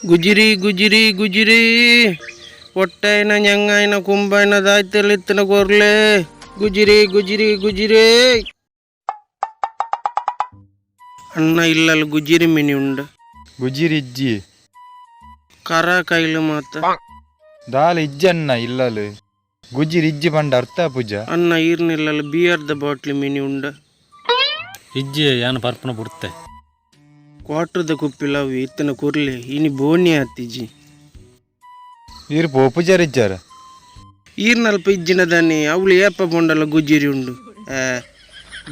ಗುಜಿರಿ ಗುಜಿರಿ ಗುಜಿರಿ ಒಟ್ಟೈನ ñಂಗೈನ ಕುಂಬೈನ ದಾಯ್ತಲಿತ್ತನ ಕೊರ್ಲೆ ಗುಜಿರಿ ಗುಜಿರಿ ಗುಜಿರಿ ಅಣ್ಣ ಇಲ್ಲಲ್ಲ ಗುಜಿರಿ ಮಿನಿ ಉಂಡ ಗುಜಿರಿ ಇಜ್ಜಿ ಕರ ಕೈಲು ಮಾತ ದಾಲ ಇಜ್ಜನ್ನ ಇಲ್ಲಲು ಗುಜಿರಿ ಇಜ್ಜಿ ಪಂಡ ಅರ್ಥ ಪೂಜ ಅನ್ನ ಈರ್ನಿಲ್ಲಲ್ಲ ಬಿಯರ್ದ ಬಾಟ್ಲಿ ಮಿನಿ ಉಂಡ ಇಜ್ಜಿ ಯಾನು ಪರ್ಪಣ ಬಿಡುತ್ತೆ ಕ್ವಾಟ್ರದ ಕುಪ್ಪಿಲವು ಇತ್ತನ ಕುರ್ಲೆ ಇನಿ ಬೋನಿ ಆತಿಜಿ ಈರು ಪೋಪುಜಾರ ಇಜ್ಜಾರ ಈರ್ನಲ್ಪ ಇಜ್ಜಿನ ದಾನೆ ಅವಳು ಏಪ ಬೊಂಡಲ್ಲ ಗುಜಿರಿ ಉಂಡು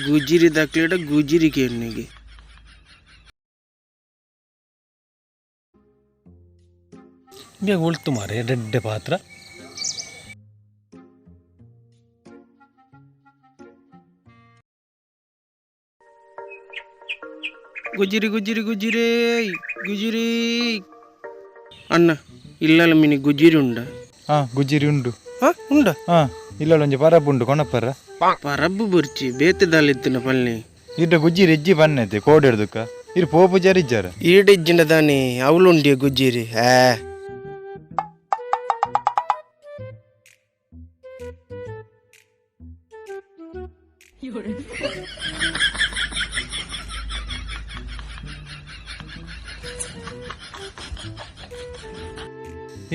ಗುಜಿರಿ ದಕ್ಲೇಡ ಗುಜಿರಿ ಕೆಣ್ಣಿಗೆ ಬೇಗ ಉಳ್ತು ಮಾರೆ ರೆಡ್ಡೆ ಪಾತ್ರ ಗುಜಿರಿ ಗುಜಿರಿ ಗುಜಿರಿ ಗುಜಿರಿ ಅಣ್ಣ ಇಲ್ಲಲ್ಲ ಮಿನಿ ಗುಜಿರಿ ಉಂಡ ಗುಜಿರಿ ಉಂಡು ಉಂಡ ಇಲ್ಲಲ್ಲ ಒಂಜಿ ಪರಬ್ ಉಂಡು ಕೊಣಪ್ಪರ ಪರಬ್ಬು ಬರ್ಚಿ ಬೇತದಾಲಿತ್ತಿನ ಪಲ್ಲೆ ಇಡ್ಡ ಗುಜಿರಿ ಇಜ್ಜಿ ಬನ್ನೈತೆ ಕೋಡಿಡ್ದಕ್ಕ ಇರು ಪೋಪುಜಾರ ಇಜ್ಜಾರ ಈಡಿಜ್ಜಿನ ದಾನೆ ಅವಳುಂಡಿಯ ಗುಜಿರಿ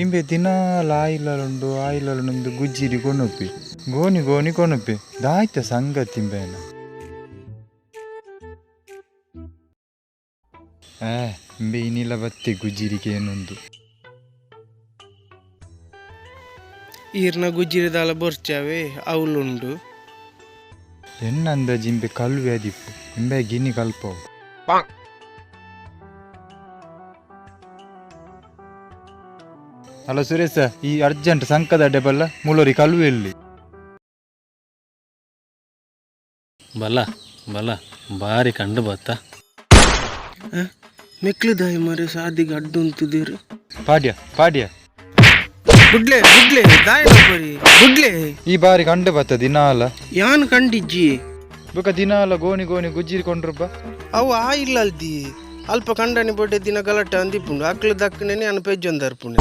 ಇಂಬೆ ದಿನಾಲ ಆಯಿಲುಂಡು ಗುಜ್ಜಿರಿ ಕೊಣುಪ್ಪಿ ಗೋನಿ ಗೋನಿ ಕೊಣುಪ್ಪಿ ದಾಯ್ತ ಸಂಗತಿ ಇಂಬೇನ ಇಂಬೆ ಇನಿಲ ಬತ್ತೆ ಗುಜ್ಜಿರಿಗೆ ಏನೊಂದು ಈರ್ನ ಗುಜಿರಿ ದಾಲ ಬರ್ಚಾವೆ ಅವಳುಂಡು ಎನ್ನಂದ ಜಿಂಬೆ ಕಲ್ವೆ ಅದಿಪ್ಪು ಇಂಬೆ ಗಿನಿ ಕಲ್ಪವು ಅಲ್ಲ ಸುರೇಶ ಈ ಅರ್ಜೆಂಟ್ ಸಂಕದ ಡಬಲ್ಲ ಮುಳೋರಿ ಕಲ್ವೆಲ್ಲಿ ಬಲ ಬಲ ಬಾರಿ ಕಂಡು ಬತ್ತ ಮೆಕ್ಲದಾಯ ಮರೆ ಸಾದಿಗೆ ಅಡ್ಡು ಅಂತಿದ್ದೀರಿ ಪಾಡ್ಯ ಪಾಡ್ಯ ಗುಡ್ಲೆ ಗುಡ್ಲೆ ದಾಯನ ಬರಿ ಗುಡ್ಲೆ ಈ ಬಾರಿ ಕಂಡು ಬತ್ತ ದಿನಾಲ ಯಾನ್ ಕಂಡಿಜ್ಜಿ ಬೊಕ ದಿನಾಲ ಗೋಣಿ ಗೋಣಿ ಗುಜ್ಜಿರಿ ಕೊಂಡ್ರಬ್ಬ ಅವು ಆ ಇಲ್ಲ ಅಲ್ದಿ ಅಲ್ಪ ಕಂಡನಿ ಬಡ್ಡೆ ದಿನ ಗಲಾಟೆ ಅಂದಿಪ್ಪುಂಡು ಅಕ್ಲು ದಕ್ಕನೇನೆ ಅನ್ನ ಪೆಜ್ಜೊಂದು ಅರ್ಪುಣೆ